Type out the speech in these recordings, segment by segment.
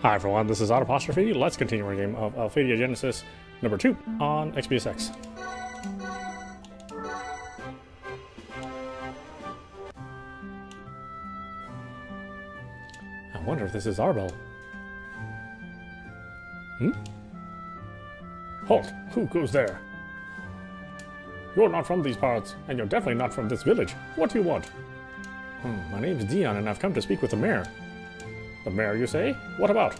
Hi everyone, this is audap. Let's continue our game of Alphadia Genesis number 2 on xbsx. I wonder if this is Arbel. Halt! Who goes there? You're not from these parts, and you're definitely not from this village. What do you want? My name's Dion, and I've come to speak with the mayor. The mayor, you say? What about?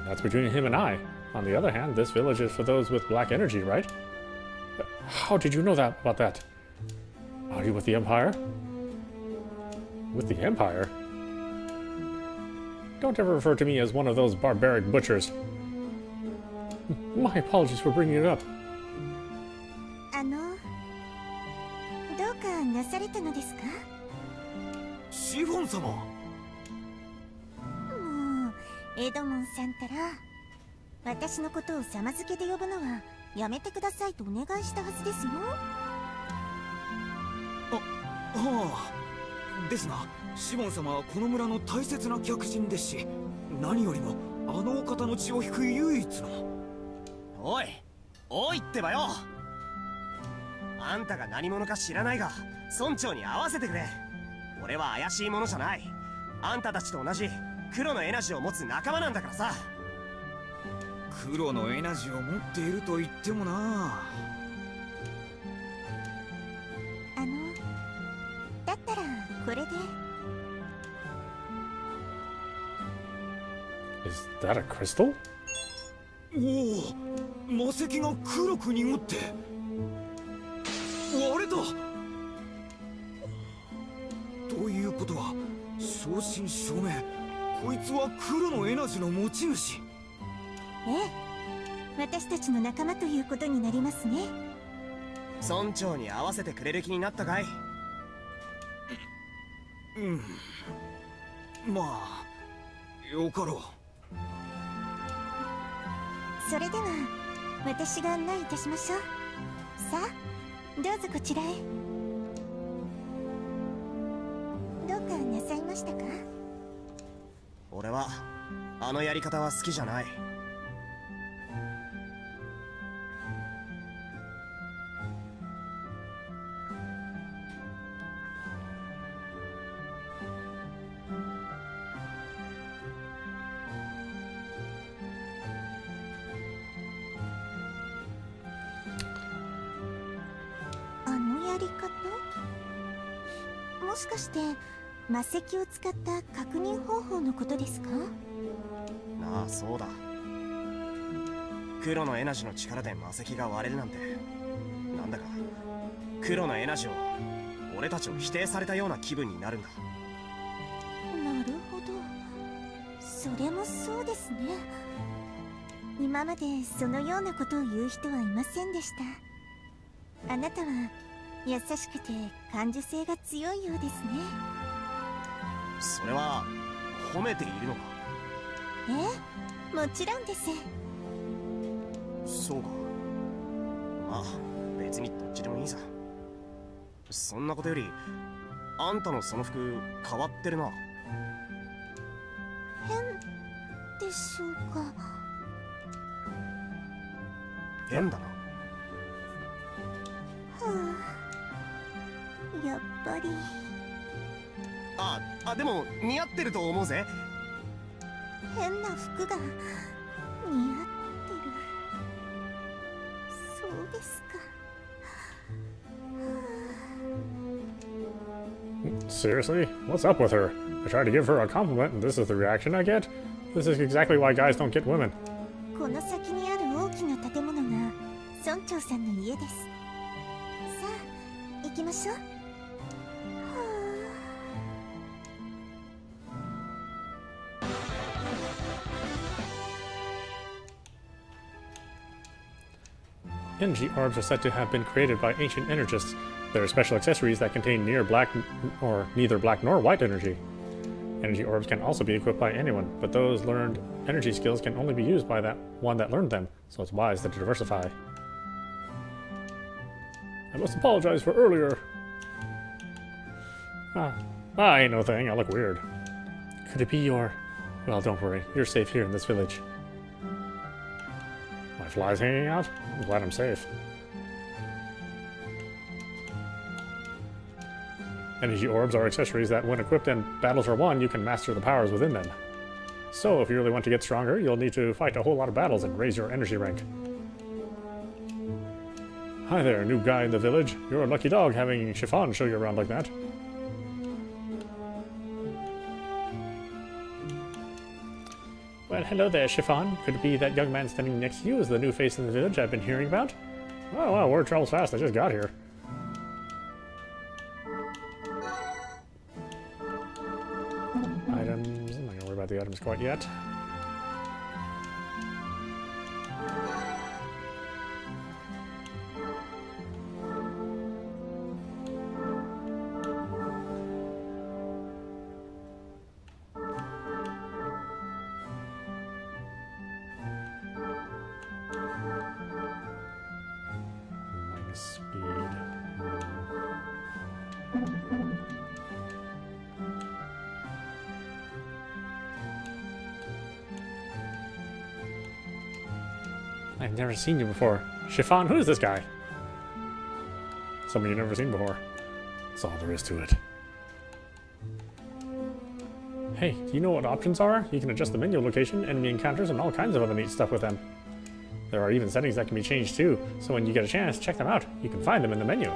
That's between him and I. On the other hand, this village is for those with black energy, right? How did you know about that? Are you with the Empire? With the Empire? Don't ever refer to me as one of those barbaric butchers. My apologies for bringing it up. どうかなされたのですか？シフォン様。もうエドモンさんたら私のことを様付けで呼ぶのはやめてくださいとお願いしたはずですよ。ですが、シモン様はこの村の大切な客人ですし、何よりもあのお方の血を引く唯一の。おいってばよ。あんたが何者か知らないが村長に会わせてくれ。俺は怪しい者じゃない。あんたたちと同じ黒のエナジーを持つ仲間なんだからさ。黒のエナジーを持っていると言ってもな。だったらこれで。Is that a crystal? おお、魔石が黒く濁って割れた。ということは正真正銘、こいつは黒のエナジーの持ち主。ええ、私たちの仲間ということになりますね。村長に会わせてくれる気になったかい？まあよかろう。それでは私が案内いたしましょう。さあどうぞこちらへ。どうかなさいましたか？俺はあのやり方は好きじゃない。やり方？もしかして魔石を使った確認方法のことですか？ああ、そうだ。黒のエナジーの力で魔石が割れるなんて、なんだか黒のエナジーを俺たちを否定されたような気分になるんだ。なるほど、それもそうですね。今までそのようなことを言う人はいませんでした。あなたは優しくて感受性が強いようですね。それは褒めているのか？もちろんです。そうか。まあ別にどっちでもいいさ。そんなことよりあんたのその服変わってるな。変でしょうか？変だな。やっぱり。でも似合ってると思うぜ。変な服が似合ってる。そうですか。Seriously? What's up with her? I tried to give her a compliment and this is the reaction I get? This is exactly why guys don't get women. この先にある大きな建物が村長さんの家です。さあ行きましょう。Energy orbs are said to have been created by ancient energists. There are special accessories that contain neither black nor white energy. Energy orbs can also be equipped by anyone, but those learned energy skills can only be used by that one that learned them, so it's wise to diversify. I must apologize for earlier. Ain't no thing, I look weird. Could it be your Well, don't worry. You're safe here in this village. My fly's hanging out? I'm glad I'm safe. Energy orbs are accessories that, when equipped and battles are won, you can master the powers within them. So, if you really want to get stronger, you'll need to fight a whole lot of battles and raise your energy rank. Hi there, new guy in the village. You're a lucky dog having Chiffon show you around like that. Well, hello there, Chiffon. Could it be that young man standing next to you is the new face in the village I've been hearing about? Oh, wow, word travels fast. I just got here. Items. I'm not gonna worry about the items quite yet. Speed. I've never seen you before. Chiffon, who is this guy? Someone you've never seen before. That's all there is to it. Hey, do you know what options are? You can adjust the menu location, enemy encounters, and all kinds of other neat stuff with them. There are even settings that can be changed too, so when you get a chance, check them out. You can find them in the menu.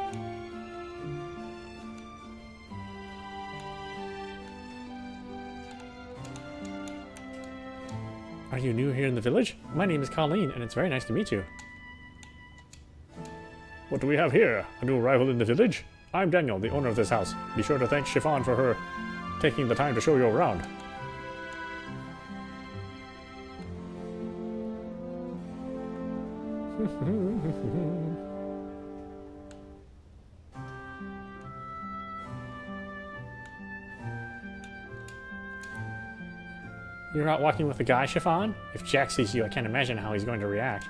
Are you new here in the village? My name is Colleen, and it's very nice to meet you. What do we have here? A new arrival in the village? I'm Daniel, the owner of this house. Be sure to thank Chiffon for her taking the time to show you around. You're out walking with the guy, Chiffon? If Jack sees you, I can't imagine how he's going to react.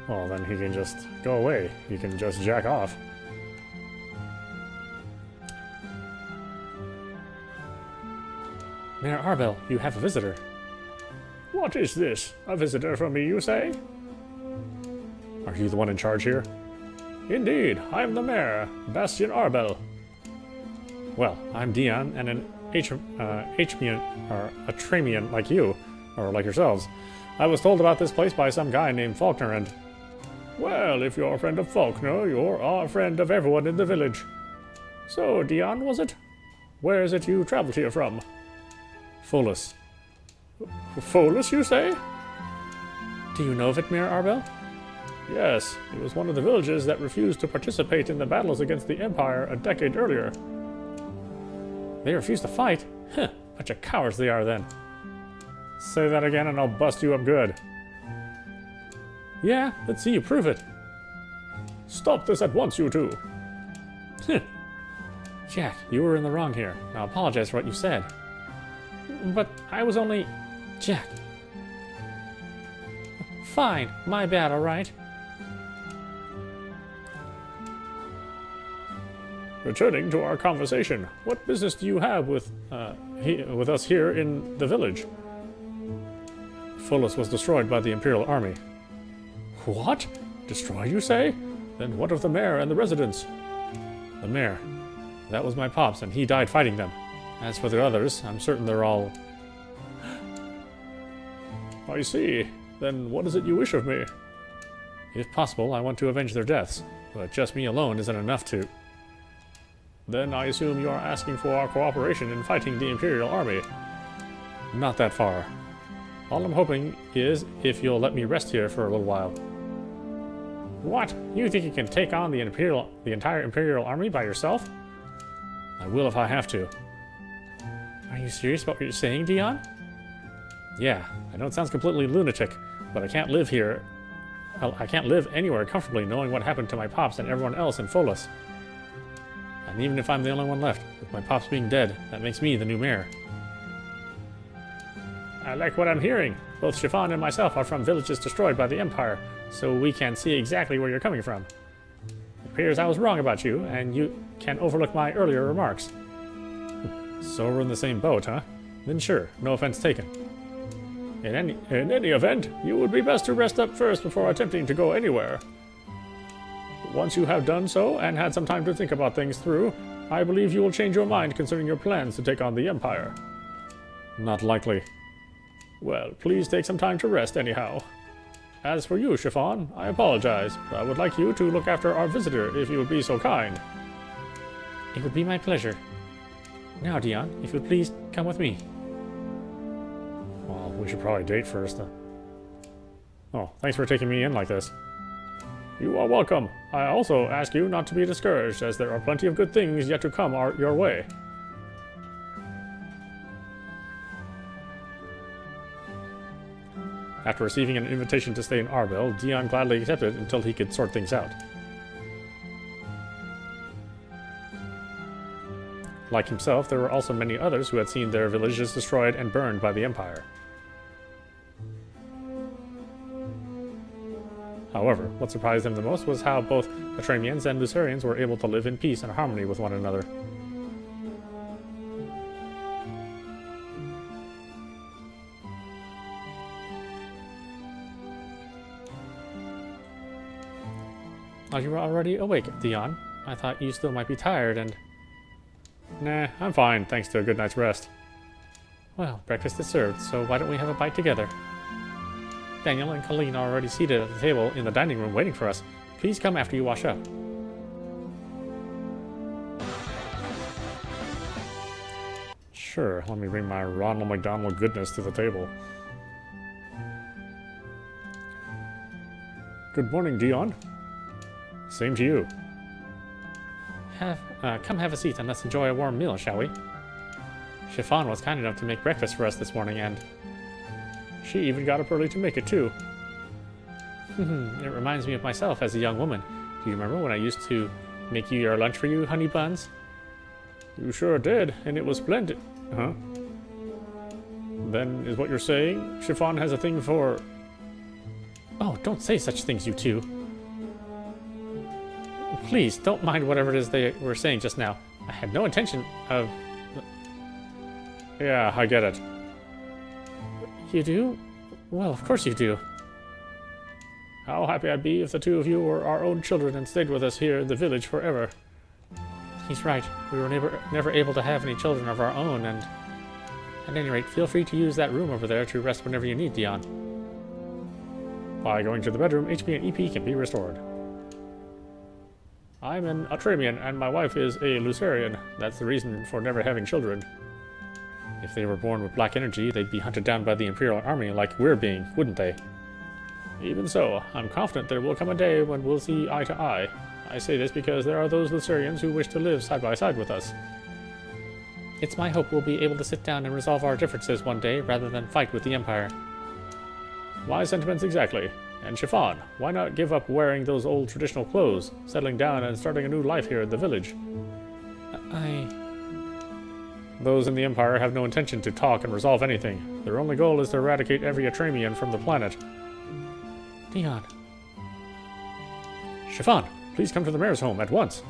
Well, then he can just go away. He can just jack off. Mayor Arbel, you have a visitor. What is this? A visitor from me, you say? Are you the one in charge here? Indeed, I'm the mayor, Bastian Arbel. Well, I'm Dion, and an Atramian like you, or like yourselves. I was told about this place by some guy named Faulkner, and... Well, if you're a friend of Faulkner, you're a friend of everyone in the village. So, Dion, was it? Where is it you traveled here from? Folus. Folus, you say? Do you know of it, Mayor Arbel? Yes, it was one of the villages that refused to participate in the battles against the Empire a decade earlier. They refused to fight? Huh, bunch of cowards they are then. Say that again and I'll bust you up good. Yeah, let's see you prove it. Stop this at once, you two. Jack, you were in the wrong here. I apologize for what you said. But I was only... Jack. Fine, my bad, alright? Returning to our conversation, what business do you have with us here in the village? Folus was destroyed by the Imperial Army. What? Destroyed, you say? Then what of the mayor and the residents? The mayor. That was my pops, and he died fighting them. As for the others, I'm certain they're all... I see. Then what is it you wish of me? If possible, I want to avenge their deaths, but just me alone isn't enough to... Then I assume you are asking for our cooperation in fighting the Imperial Army. Not that far. All I'm hoping is if you'll let me rest here for a little while. What? You think you can take on the entire Imperial Army by yourself? I will if I have to. Are you serious about what you're saying, Dion? Yeah, I know it sounds completely lunatic, but I can't live here. I can't live anywhere comfortably knowing what happened to my pops and everyone else in Folus. And even if I'm the only one left, with my pops being dead, that makes me the new mayor. I like what I'm hearing. Both Chiffon and myself are from villages destroyed by the Empire, so we can see exactly where you're coming from. It appears I was wrong about you, and you can overlook my earlier remarks. So we're in the same boat, huh? Then sure, no offense taken. In any event, you would be best to rest up first before attempting to go anywhere. Once you have done so, and had some time to think about things through, I believe you will change your mind concerning your plans to take on the Empire. Not likely. Well, please take some time to rest anyhow. As for you, Chiffon, I apologize, but I would like you to look after our visitor if you would be so kind. It would be my pleasure. Now, Dion, if you would please come with me. Well, we should probably date first. Oh, thanks for taking me in like this. You are welcome. I also ask you not to be discouraged, as there are plenty of good things yet to come your way. After receiving an invitation to stay in Arbel, Dion gladly accepted until he could sort things out. Like himself, there were also many others who had seen their villages destroyed and burned by the Empire. However, what surprised him the most was how both Atramians and Lucerians were able to live in peace and harmony with one another. Oh, you were already awake, Dion. I thought you still might be tired and... Nah, I'm fine, thanks to a good night's rest. Well, breakfast is served, so why don't we have a bite together? Daniel and Colleen are already seated at the table in the dining room waiting for us. Please come after you wash up. Sure, let me bring my Ronald McDonald goodness to the table. Good morning, Dion. Same to you. Come have a seat and let's enjoy a warm meal, shall we? Chiffon was kind enough to make breakfast for us this morning, and she even got up early to make it too. It reminds me of myself as a young woman. Do you remember when I used to make you your lunch for you, honey buns? You sure did, and it was splendid. Huh? Then is what you're saying? Chiffon has a thing for... Oh, don't say such things, you two. Please, don't mind whatever it is they were saying just now. I had no intention of... Yeah, I get it. You do? Well, of course you do. How happy I'd be if the two of you were our own children and stayed with us here in the village forever. He's right. We were never able to have any children of our own, and... At any rate, feel free to use that room over there to rest whenever you need, Dion. By going to the bedroom, HP and EP can be restored. I'm an Atramian, and my wife is a Lucerian. That's the reason for never having children. If they were born with black energy, they'd be hunted down by the Imperial Army like we're being, wouldn't they? Even so, I'm confident there will come a day when we'll see eye to eye. I say this because there are those Lucerians who wish to live side by side with us. It's my hope we'll be able to sit down and resolve our differences one day, rather than fight with the Empire. My sentiments exactly. And Chiffon, why not give up wearing those old traditional clothes, settling down and starting a new life here in the village? Those in the Empire have no intention to talk and resolve anything. Their only goal is to eradicate every Atramian from the planet. Dion. Chiffon, please come to the mayor's home at once.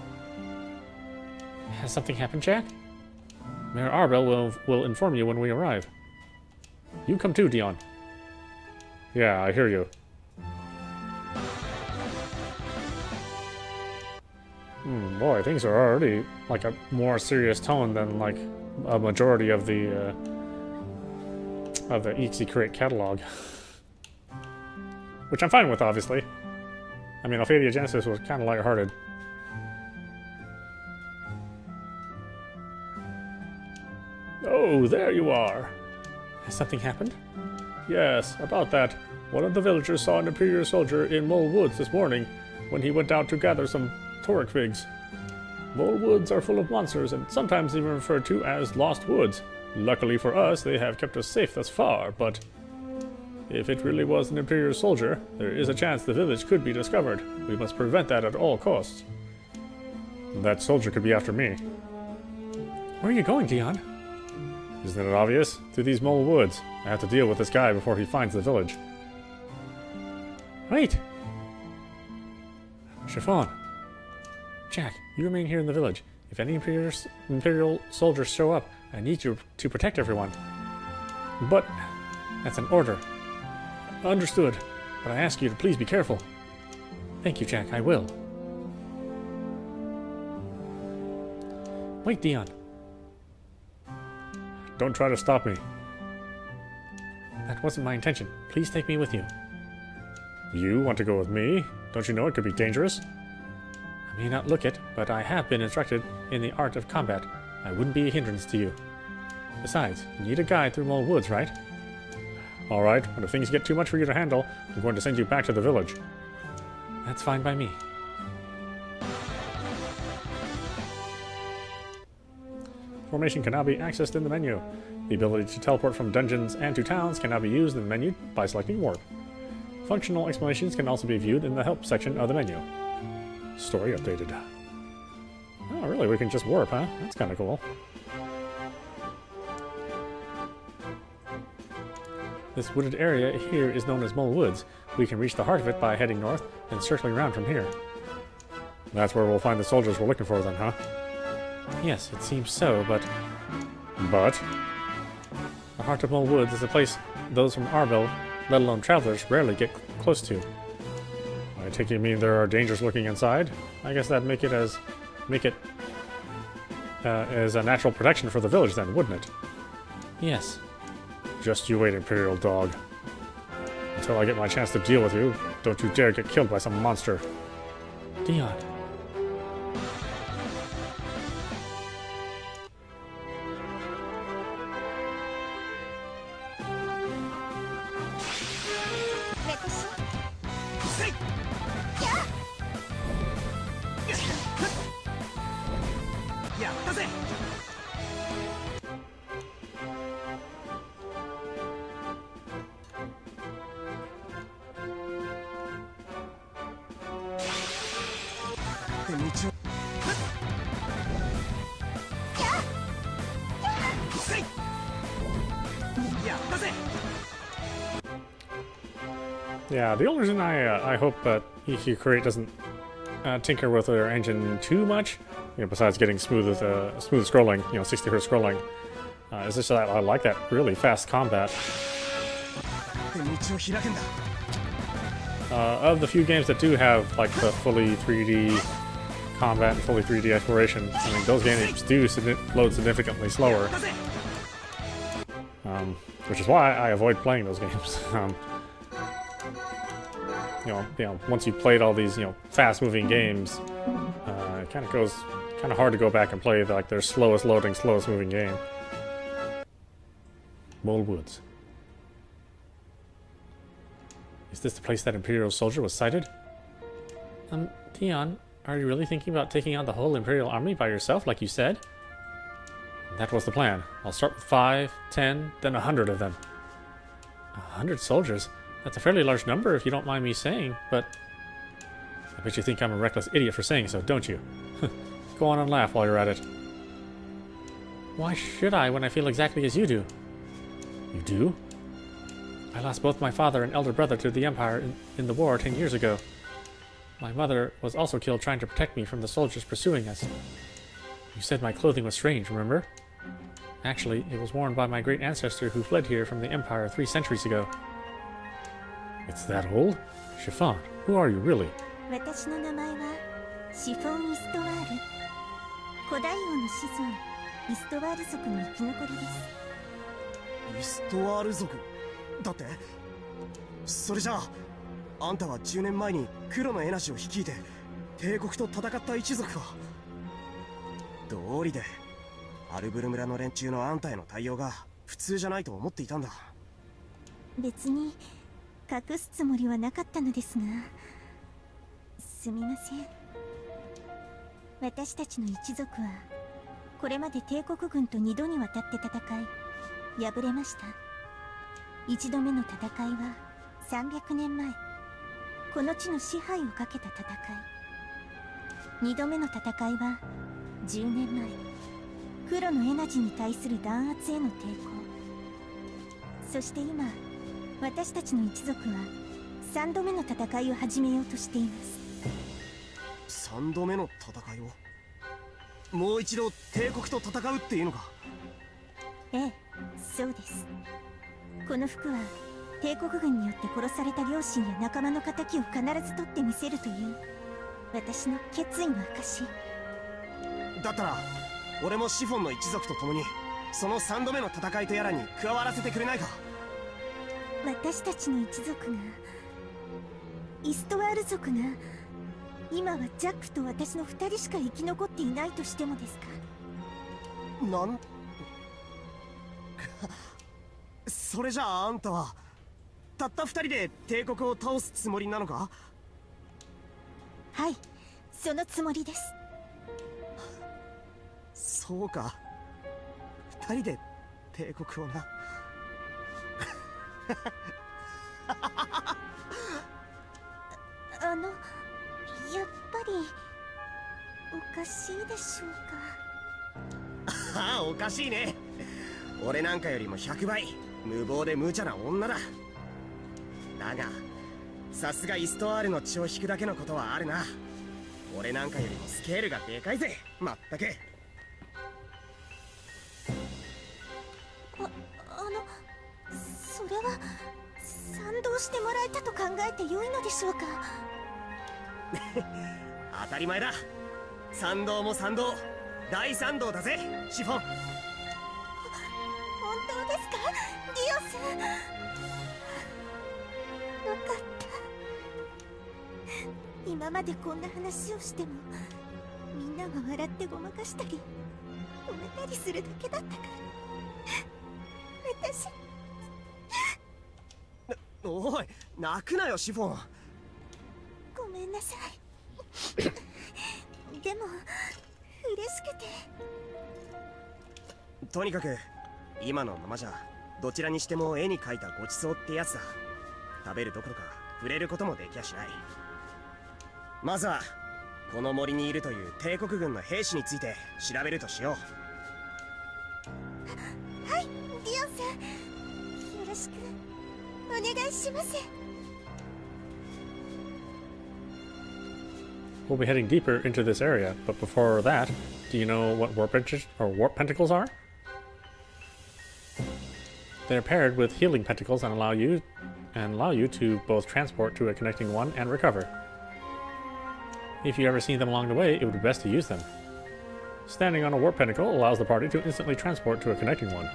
Has something happened, Jack? Mayor Arbel will inform you when we arrive. You come too, Dion. Yeah, I hear you. Boy, things are already like a more serious tone than like a majority of the EXE Create catalog. Which I'm fine with, obviously. I mean, Alphadia Genesis was kind of lighthearted. Oh, there you are. Has something happened? Yes, about that. One of the villagers saw an Imperial soldier in Mole Woods this morning when he went out to gather some Torek figs. Mole Woods are full of monsters and sometimes even referred to as Lost Woods. Luckily for us, they have kept us safe thus far, but if it really was an Imperial soldier, there is a chance the village could be discovered. We must prevent that at all costs. That soldier could be after me. Where are you going, Dion? Isn't it obvious? To these Mole Woods. I have to deal with this guy before he finds the village. Wait! Chiffon. Jack, you remain here in the village. If any Imperial soldiers show up, I need you to protect everyone. But that's an order. Understood. But I ask you to please be careful. Thank you, Jack. I will. Wait, Dion. Don't try to stop me. That wasn't my intention. Please take me with you. You want to go with me? Don't you know it could be dangerous? I may not look it, but I have been instructed in the art of combat. I wouldn't be a hindrance to you. Besides, you need a guide through Mole Woods, right? Alright, but if things get too much for you to handle, I'm going to send you back to the village. That's fine by me. Formation can now be accessed in the menu. The ability to teleport from dungeons and to towns can now be used in the menu by selecting Warp. Functional explanations can also be viewed in the Help section of the menu. Story updated. Oh, really? We can just warp, huh? That's kind of cool. This wooded area here is known as Mole Woods. We can reach the heart of it by heading north and circling around from here. That's where we'll find the soldiers we're looking for then, huh? Yes, it seems so, but But? the heart of Mole Woods is a place those from Arbel, let alone travelers, rarely get close to. I take you mean there are dangers lurking inside? I guess that'd make it as a natural protection for the village then, wouldn't it? Yes. Just you wait, Imperial Dog. Until I get my chance to deal with you, don't you dare get killed by some monster. Dion. Yeah, the only reason I hope that EQ Create doesn't tinker with their engine too much, besides getting smooth scrolling, 60 Hz scrolling, is just that I like that really fast combat. Of the few games that do have like the fully 3D combat and fully 3D exploration, I mean those games do load significantly slower, which is why I avoid playing those games. Once you've played all these, fast-moving games, it kind of goes hard to go back and play their slowest loading, slowest moving game. Mole Woods. Is this the place that Imperial soldier was sighted? Dion, are you really thinking about taking on the whole Imperial army by yourself, like you said? That was the plan. I'll start with 5, 10, then 100 of them. 100 soldiers? That's a fairly large number, if you don't mind me saying, but I bet you think I'm a reckless idiot for saying so, don't you? Go on and laugh while you're at it. why should I when I feel exactly as you do? You do? I lost both my father and elder brother to the Empire in the war 10 years ago. My mother was also killed trying to protect me from the soldiers pursuing us. You said my clothing was strange, remember? Actually, it was worn by my great ancestor who fled here from the Empire 3 centuries ago. It's that old? Chiffon, who are you really? 私の名前はシフォン・イストワール。古代王の子孫イストワール族の生き残りです。イストワール族だって？それじゃあんたは10年前に黒のエナジを率いて帝国と戦った一族か。道理でアルブル村の連中のあんたへの対応が普通じゃないと思っていたんだ。別に隠すつもりはなかったのですが、すみません。私たちの一族はこれまで帝国軍と2度にわたって戦い敗れました。1度目の戦いは300年前、この地の支配をかけた戦い。2度目の戦いは10年前、黒のエナジーに対する弾圧への抵抗。そして今、私たちの一族は3度目の戦いを始めようとしています。3度目の戦いを？もう一度帝国と戦うっていうのか？ええ、そうです。この服は帝国軍によって殺された両親や仲間の仇を必ず取ってみせるという私の決意の証。だったら俺もシフォンの一族と共にその3度目の戦いとやらに加わらせてくれないか。私たちの一族が、イストワール族が今はジャックと私の2人しか生き残っていないとしてもですか？それじゃああんたはたった2人で帝国を倒すつもりなのか？はい、そのつもりです。そうか、2人で帝国をな。やっぱりおかしいでしょうか？ああ、おかしいね。俺なんかよりも100倍無謀で無茶な女だ。だがさすがイストワールの血を引くだけのことはあるな。俺なんかよりもスケールがでかいぜ、まったく。それは賛同してもらえたと考えて良いのでしょうか？当たり前だ。賛同も賛同、大賛同だぜ、シフォン。本当ですか、ディオさん？よかった。今までこんな話をしてもみんなが笑ってごまかしたり褒めたりするだけだったから、私。おい、泣くなよシフォン。ごめんなさい。でも嬉しくて。とにかく今のままじゃどちらにしても絵に描いたごちそうってやつだ。食べるどころか触れることもできやしない。まずはこの森にいるという帝国軍の兵士について調べるとしよう。はい、ディオンさん、よろしくお願いします。We'll be heading deeper into this area, but before that, do you know what warp pentacles are? They're paired with healing pentacles and allow you to both transport to a connecting one and recover. If you ever see them along the way, it would be best to use them. Standing on a warp pentacle allows the party to instantly transport to a connecting one.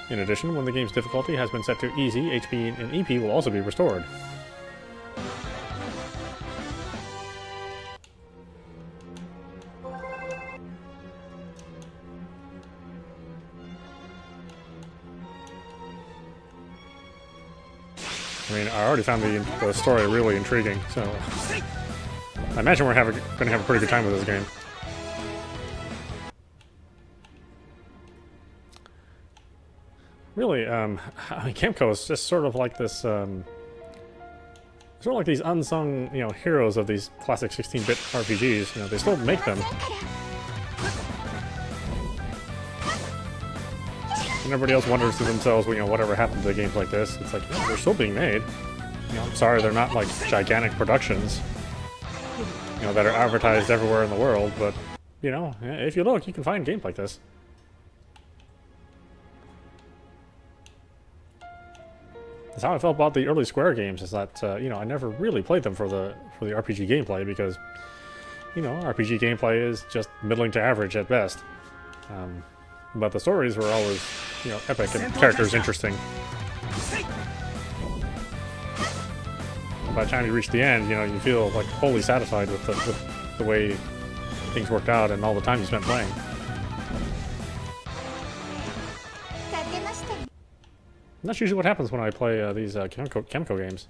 In addition, when the game's difficulty has been set to easy, HP and EP will also be restored. I mean, I already found the story really intriguing, so I imagine we're going to have a pretty good time with this game. Really, I mean, Camco is just sort of like this, sort of like these unsung, heroes of these classic 16-bit RPGs. They still make them. And everybody else wonders to themselves, whatever happened to games like this. It's like, no, they're still being made. I'm sorry, they're not like gigantic productions, that are advertised everywhere in the world. But, if you look, you can find games like this. That's how I felt about the early Square games. Is that I never really played them for the RPG gameplay because, RPG gameplay is just middling to average at best. But the stories were always, epic and characters interesting. By the time you reach the end, you feel like wholly satisfied with the way things worked out and all the time you spent playing. And that's usually what happens when I play these Camco games.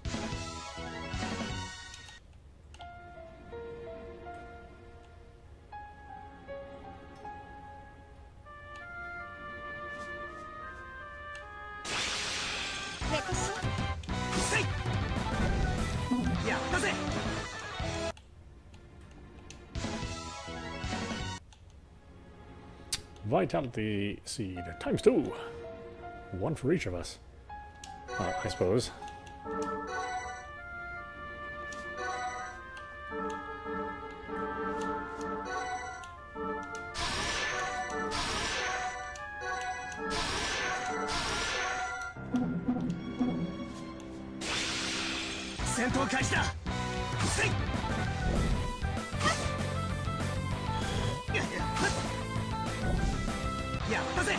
Vitality seed times 2. One for each of us. I suppose. 戦闘開始だ。せい。やったぜ。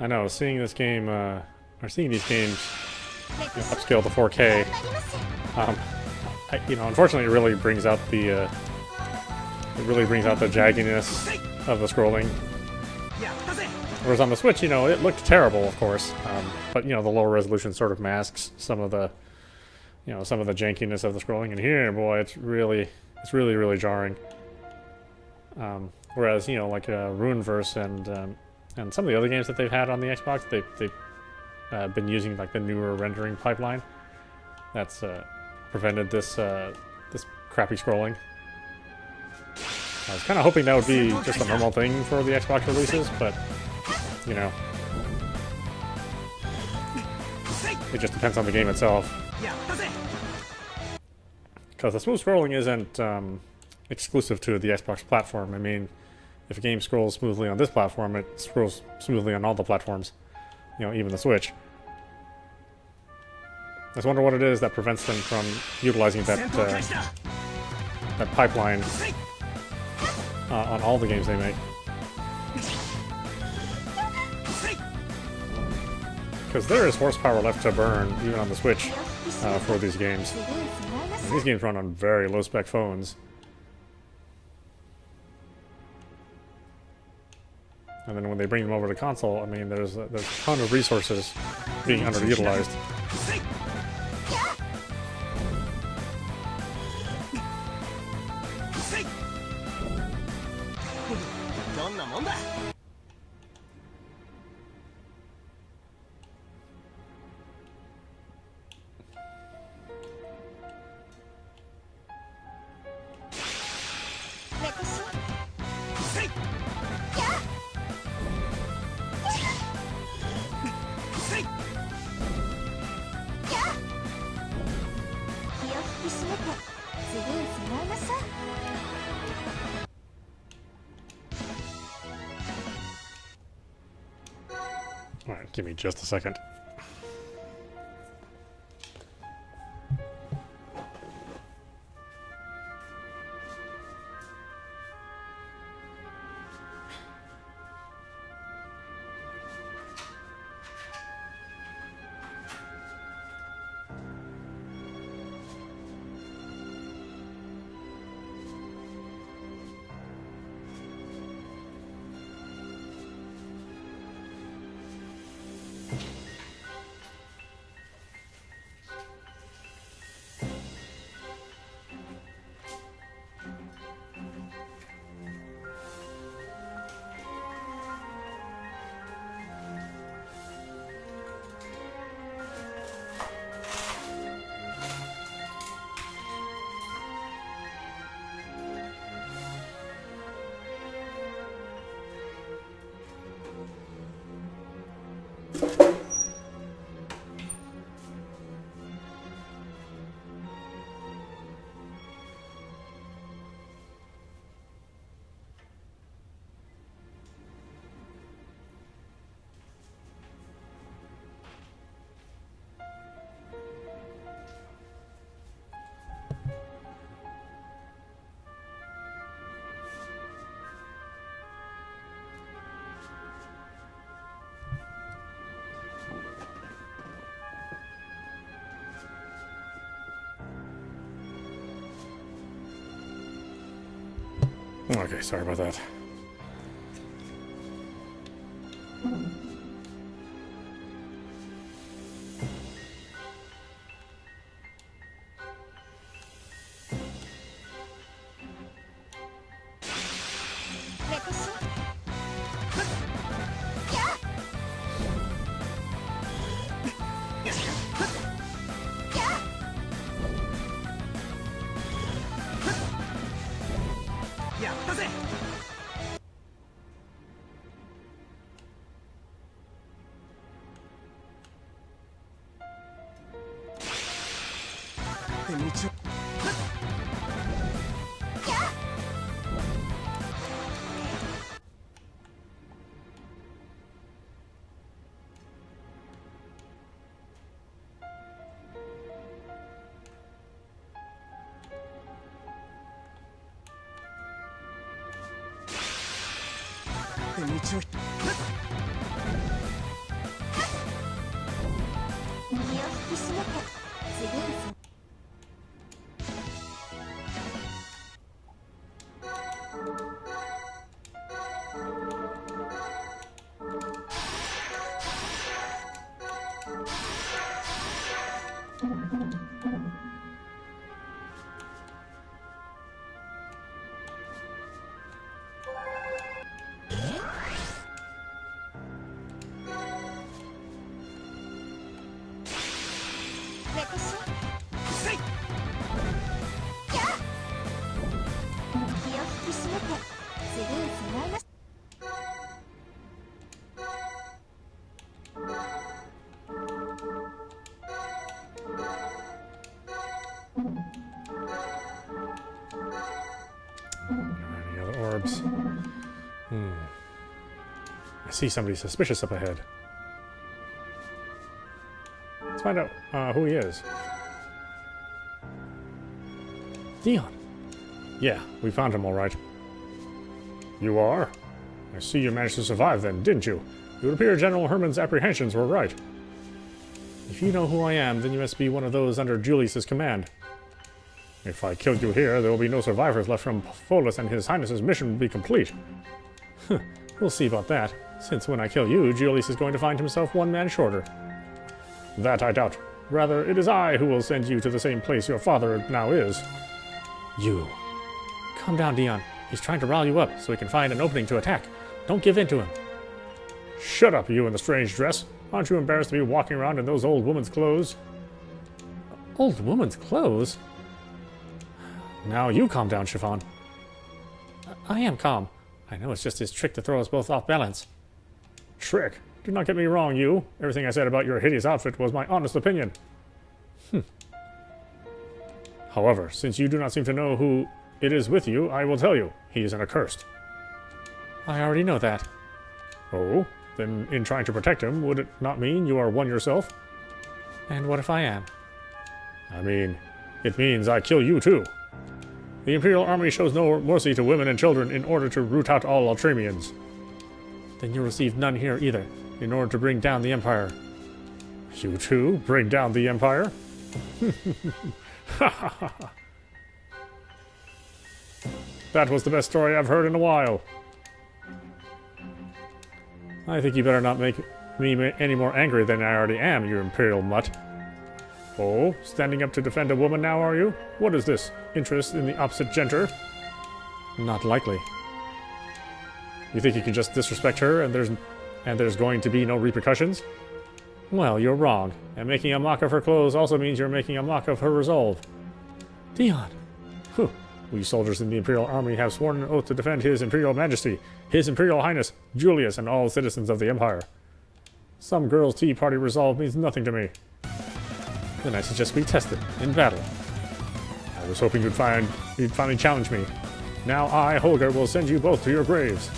I know, seeing this game, or seeing these games upscale to 4K, unfortunately, it really brings out the jagginess of the scrolling. Whereas on the Switch, it looked terrible, of course, but the lower resolution sort of masks some of the, some of the jankiness of the scrolling. And here, boy, it's really, really jarring. Whereas, like Runeverse and some of the other games that they've had on the Xbox, they've been using like the newer rendering pipeline that's prevented this this crappy scrolling. I was kind of hoping that would be just a normal thing for the Xbox releases, but it just depends on the game itself. Because the smooth scrolling isn't exclusive to the Xbox platform. I mean, if a game scrolls smoothly on this platform, it scrolls smoothly on all the platforms, even the Switch. I just wonder what it is that prevents them from utilizing that that pipeline on all the games they make. Because there is horsepower left to burn, even on the Switch, for these games. And these games run on very low-spec phones. And then when they bring them over to console, I mean, there's a ton of resources being underutilized. Alright, give me just a second. Okay, sorry about that. て道を身を引き締めて次に備えます。Any other orbs? I see somebody suspicious up ahead. Let's find out who he is. Dion. Yeah, we found him all right. You are? I see you managed to survive then, didn't you? It would appear General Herman's apprehensions were right. If you know who I am, then you must be one of those under Julius's command. If I killed you here, there will be no survivors left from Pholus, and His Highness's mission will be complete. We'll see about that, since when I kill you, Julius is going to find himself one man shorter. That I doubt. Rather, it is I who will send you to the same place your father now is. You. Calm down, Dion. He's trying to rile you up so he can find an opening to attack. Don't give in to him. Shut up, you in the strange dress. Aren't you embarrassed to be walking around in those old woman's clothes? Old woman's clothes? Now you calm down, Chiffon. I am calm. I know it's just his trick to throw us both off balance. Trick? Do not get me wrong, you. Everything I said about your hideous outfit was my honest opinion. However, since you do not seem to know who it is with you, I will tell you. He is an accursed. I already know that. Oh? Then in trying to protect him, would it not mean you are one yourself? And what if I am? I mean, it means I kill you too. The Imperial Army shows no mercy to women and children in order to root out all Ultramians. Then you'll receive none here either, in order to bring down the Empire. You too? Bring down the Empire? That was the best story I've heard in a while. I think you better not make me any more angry than I already am, you Imperial mutt. Oh, standing up to defend a woman now, are you? What is this? Interest in the opposite gender? Not likely. You think you can just disrespect her and there's going to be no repercussions? Well, you're wrong. And making a mock of her clothes also means you're making a mock of her resolve. Dion! Whew. We soldiers in the Imperial Army have sworn an oath to defend His Imperial Majesty, His Imperial Highness, Julius, and all citizens of the Empire. Some girl's tea party resolve means nothing to me. Then I suggest we test it in battle. I was hoping you'd finally challenge me. Now I, Holger, will send you both to your graves.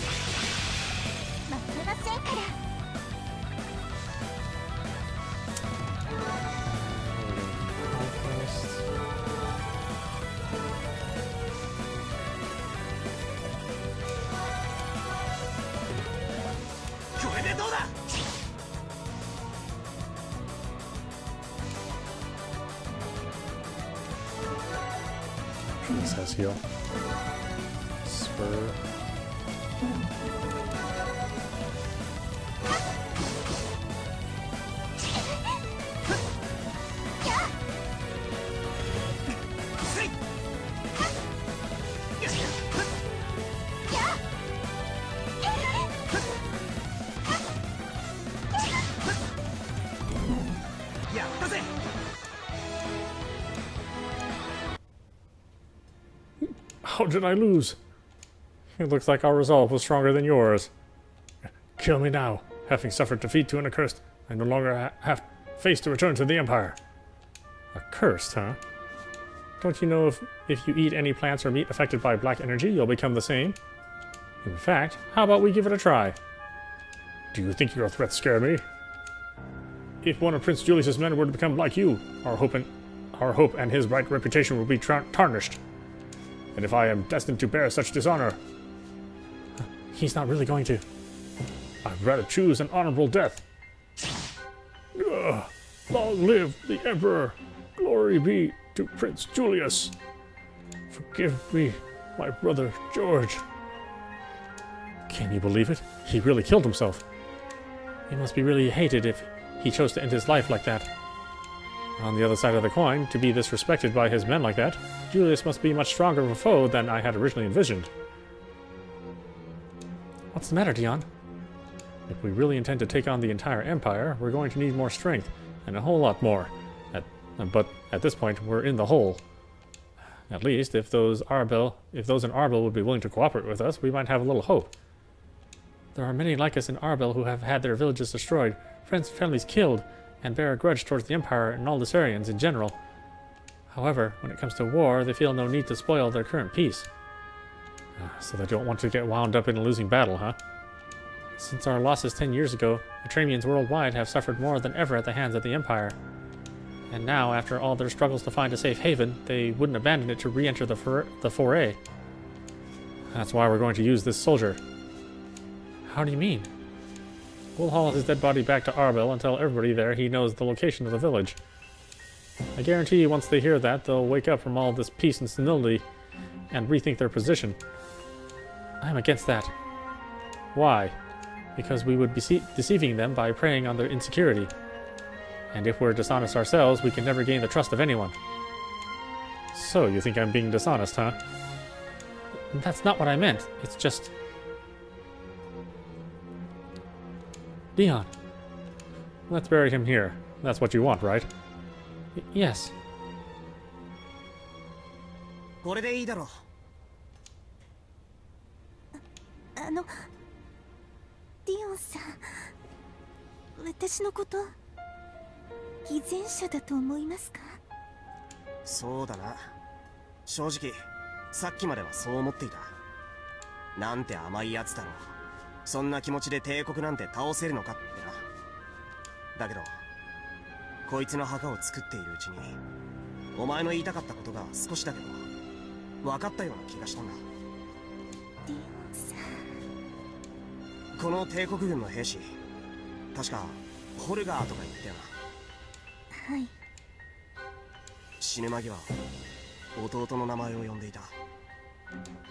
This has heal. Spur. How did I lose? It looks like our resolve was stronger than yours. Kill me now. Having suffered defeat to an accursed, I no longer have face to return to the Empire. Accursed, huh? Don't you know if you eat any plants or meat affected by black energy, you'll become the same? In fact, how about we give it a try? Do you think your threats scare me? If one of Prince Julius's men were to become like you, our hope and his right reputation will be tarnished. And if I am destined to bear such dishonor... He's not really going to. I'd rather choose an honorable death. Ugh. Long live the Emperor! Glory be to Prince Julius! Forgive me, my brother George. Can you believe it? He really killed himself. He must be really hated if he chose to end his life like that. On the other side of the coin, to be disrespected by his men like that, Julius must be much stronger of a foe than I had originally envisioned. What's the matter, Dion? If we really intend to take on the entire Empire, we're going to need more strength, and a whole lot more. But at this point, we're in the hole. At least, if those in Arbel would be willing to cooperate with us, we might have a little hope. There are many like us in Arbel who have had their villages destroyed, friends and families killed, and bear a grudge towards the Empire and all the Sarians in general. However, when it comes to war, they feel no need to spoil their current peace. So they don't want to get wound up in a losing battle, huh? Since our losses 10 years ago, Atramians worldwide have suffered more than ever at the hands of the Empire. And now, after all their struggles to find a safe haven, they wouldn't abandon it to re-enter the foray. That's why we're going to use this soldier. How do you mean? We'll haul his dead body back to Arbel and tell everybody there he knows the location of the village. I guarantee you once they hear that, they'll wake up from all this peace and senility and rethink their position. I'm against that. Why? Because we would be deceiving them by preying on their insecurity. And if we're dishonest ourselves, we can never gain the trust of anyone. So, you think I'm being dishonest, huh? That's not what I meant. It's just... Dion. Let's bury him here. That's what you want, right? Yes. これでいいだろう。ディオンさん、私のこと偽善者だと思いますか？そうだな。正直さっきまではそう思っていた。なんて甘いやつだろう。そんな気持ちで帝国なんて倒せるのかってな。だけどこいつの墓を作っているうちにお前の言いたかったことが少しだけど分かったような気がしたんだ。ディオンさん、この帝国軍の兵士、確かホルガーとか言ったよな。はい。死ぬ間際弟の名前を呼んでいた。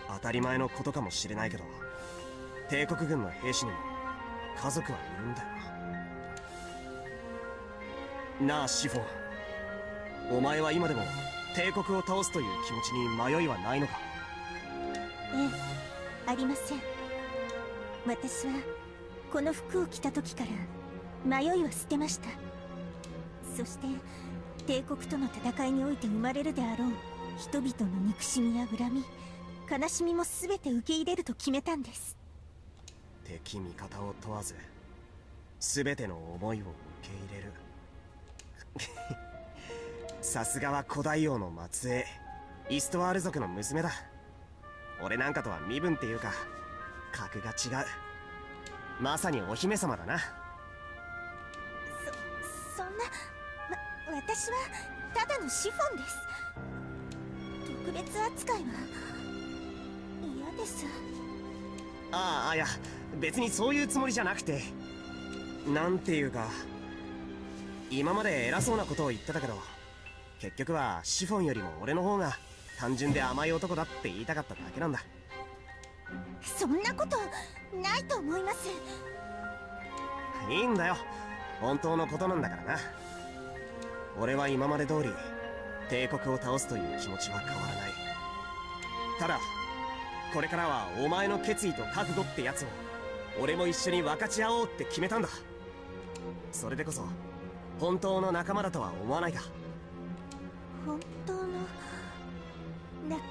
当たり前のことかもしれないけど帝国軍の兵士にも家族はいるんだよな。なあシフォン、お前は今でも帝国を倒すという気持ちに迷いはないのか？ええ、ありません。私はこの服を着た時から迷いは捨てました。そして帝国との戦いにおいて生まれるであろう人々の憎しみや恨み、悲しみも全て受け入れると決めたんです。敵味方を問わず全ての思いを受け入れる。さすがは古代王の末裔、イストワール族の娘だ。俺なんかとは身分っていうか格が違う。まさにお姫様だな。そんな、私はただのシフォンです。特別扱いは嫌です。ああ、いや別にそういうつもりじゃなくて、なんていうか今まで偉そうなことを言ってたけど結局はシフォンよりも俺の方が単純で甘い男だって言いたかっただけなんだ。そんなことないと思います。いいんだよ、本当のことなんだからな。俺は今まで通り帝国を倒すという気持ちは変わらない。ただこれからはお前の決意と覚悟ってやつを俺も一緒に分かち合おうって決めたんだ。それでこそ本当の仲間だとは思わないか？本当の仲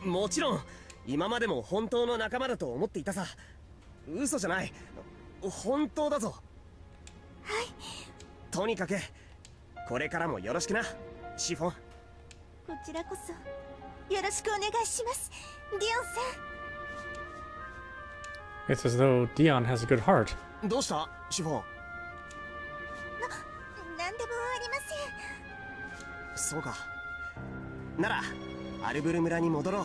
間？もちろん今までも本当の仲間だと思っていたさ。嘘じゃない、本当だぞ。はい。とにかくこれからもよろしくなシフォン。こちらこそよろしくお願いします、ディオンさん。 It's as though Dion has a good heart. どうしたシフォン？何でもありません。そうか。ならアルブル村に戻ろう。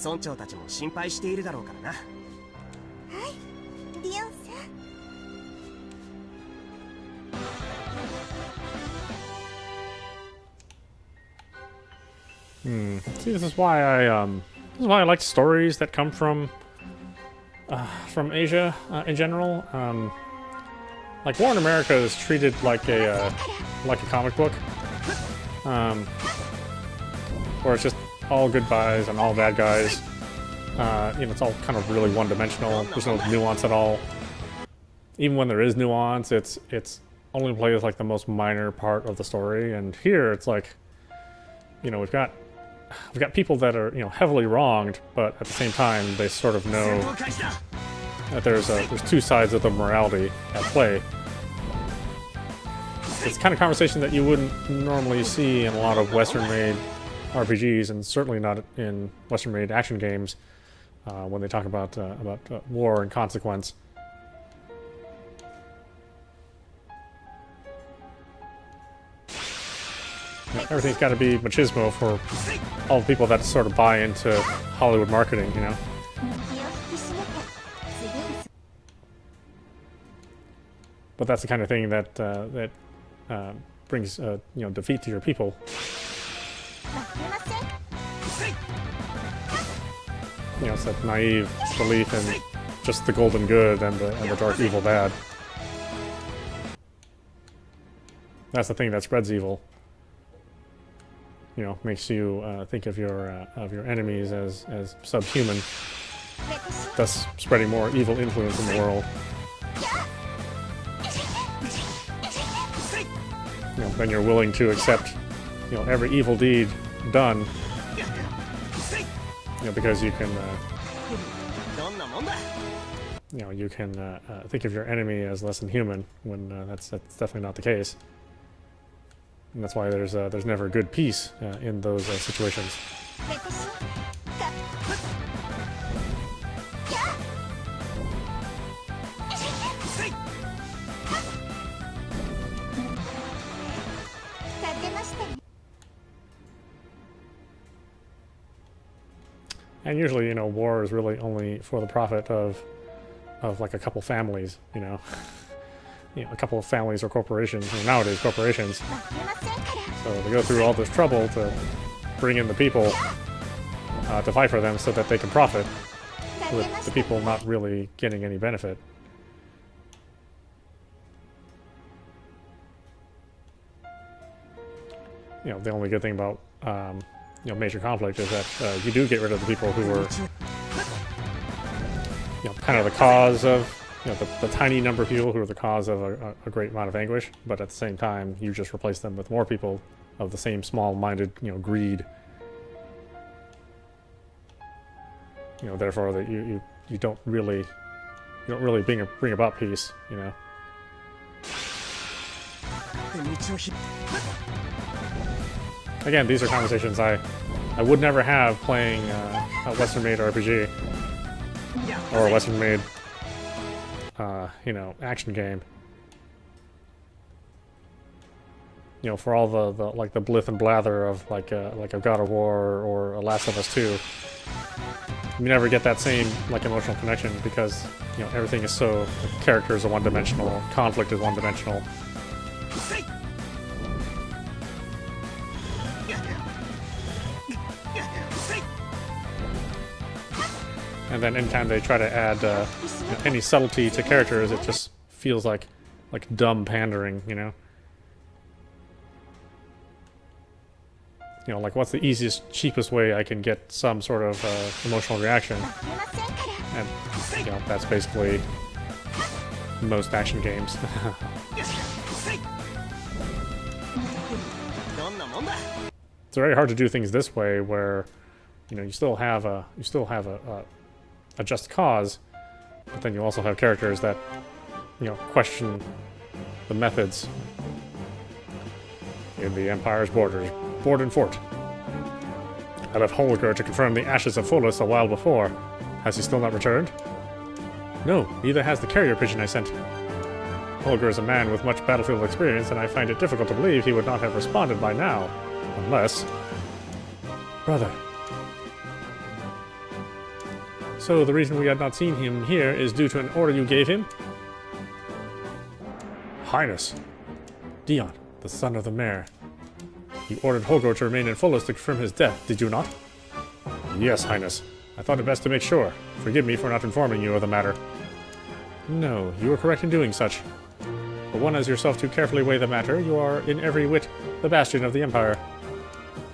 村長たちも心配しているだろうからな。ディオンさん。See, this is why I like stories that come from Asia in general. Like War in America is treated like a comic book, where it's just all good guys and all bad guys. You know, it's all kind of really one-dimensional. There's no nuance at all. Even when there is nuance, it's only plays like the most minor part of the story. And here, it's like, you know, we've got people that are, you know, heavily wronged, but at the same time, they sort of know that there's two sides of the morality at play. It's the kind of conversation that you wouldn't normally see in a lot of Western-made RPGs, and certainly not in Western-made action games when they talk about war and consequence. Everything's got to be machismo for all the people that sort of buy into Hollywood marketing, you know? But that's the kind of thing that brings you know, defeat to your people. You know, it's that naive belief in just the golden good and the dark evil bad. That's the thing that spreads evil. You know, makes you think of your enemies as subhuman, thus spreading more evil influence in the world. You know, then you're willing to accept, you know, every evil deed done, you know, because you can, you know, you can think of your enemy as less than human when that's definitely not the case. And that's why there's never good peace in those situations. And usually, you know, war is really only for the profit of like a couple families, you know. You know, a couple of families or corporations, or nowadays corporations. So they go through all this trouble to bring in the people to fight for them so that they can profit, with the people not really getting any benefit. You know, the only good thing about you know, major conflict is that you do get rid of the people who were, you know, kind of the cause of, you know, the tiny number of people who are the cause of a great amount of anguish, but at the same time, you just replace them with more people of the same small-minded, you know, greed. You know, therefore, that you don't really bring about peace. You know. Again, these are conversations I would never have playing a Western-made RPG or a Western-made you know, action game. You know, for all the like the blith and blather of like a God of War or a Last of Us 2, you never get that same like emotional connection because, you know, everything is so, the characters are one-dimensional, conflict is one-dimensional. And then anytime they try to add you know, any subtlety to characters, it just feels like dumb pandering, you know? You know, like what's the easiest, cheapest way I can get some sort of emotional reaction? And, you know, that's basically most action games. It's very hard to do things this way where, you know, you still have a just cause, but then you also have characters that, you know, question the methods. In the Empire's borders, Borden Fort. I left Holger to confirm the ashes of Folus a while before. Has he still not returned? No, neither has the carrier pigeon I sent. Holger is a man with much battlefield experience, and I find it difficult to believe he would not have responded by now. Unless... Brother. So the reason we had not seen him here is due to an order you gave him? Highness. Dion, the son of the mayor. You ordered Holger to remain in Folos to confirm his death, did you not? Yes, Highness. I thought it best to make sure. Forgive me for not informing you of the matter. No, you were correct in doing such. But one as yourself to carefully weigh the matter, you are in every whit the bastion of the Empire.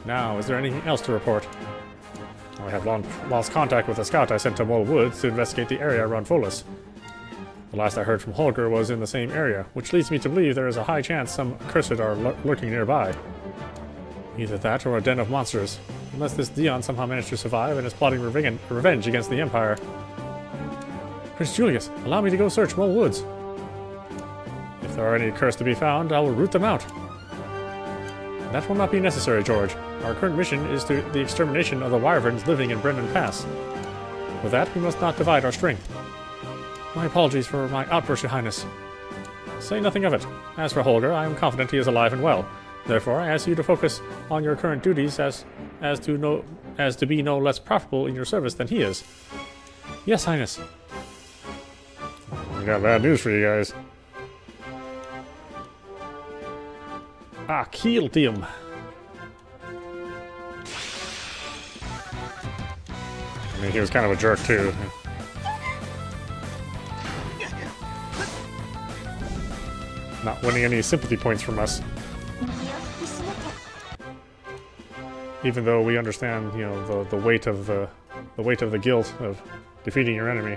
Now, is there anything else to report? I have long lost contact with a scout I sent to Mole Woods to investigate the area around Folos. The last I heard from Holger was in the same area, which leads me to believe there is a high chance some accursed are lurking nearby. Either that or a den of monsters, unless this Dion somehow managed to survive and is plotting revenge against the Empire. Prince Julius, allow me to go search Mole Woods. If there are any accursed to be found, I will root them out. That will not be necessary, George. Our current mission is to the extermination of the wyverns living in Brennan Pass. With that, we must not divide our strength. My apologies for my outburst, Your Highness. Say nothing of it. As for Holger, I am confident he is alive and well. Therefore, I ask you to focus on your current duties as to be no less profitable in your service than he is. Yes, Highness. I got bad news for you guys. I killed him. I mean, he was kind of a jerk, too. Not winning any sympathy points from us. Even though we understand, you know, the weight of the guilt of defeating your enemy.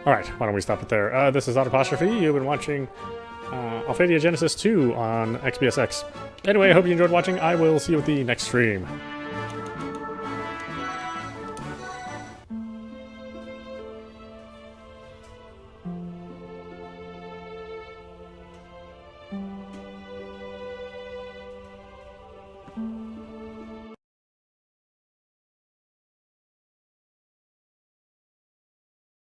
Alright, why don't we stop it there? This is audap. You've been watching Alphadia Genesis 2 on xbsx. Anyway, I hope you enjoyed watching. I will see you at the next stream.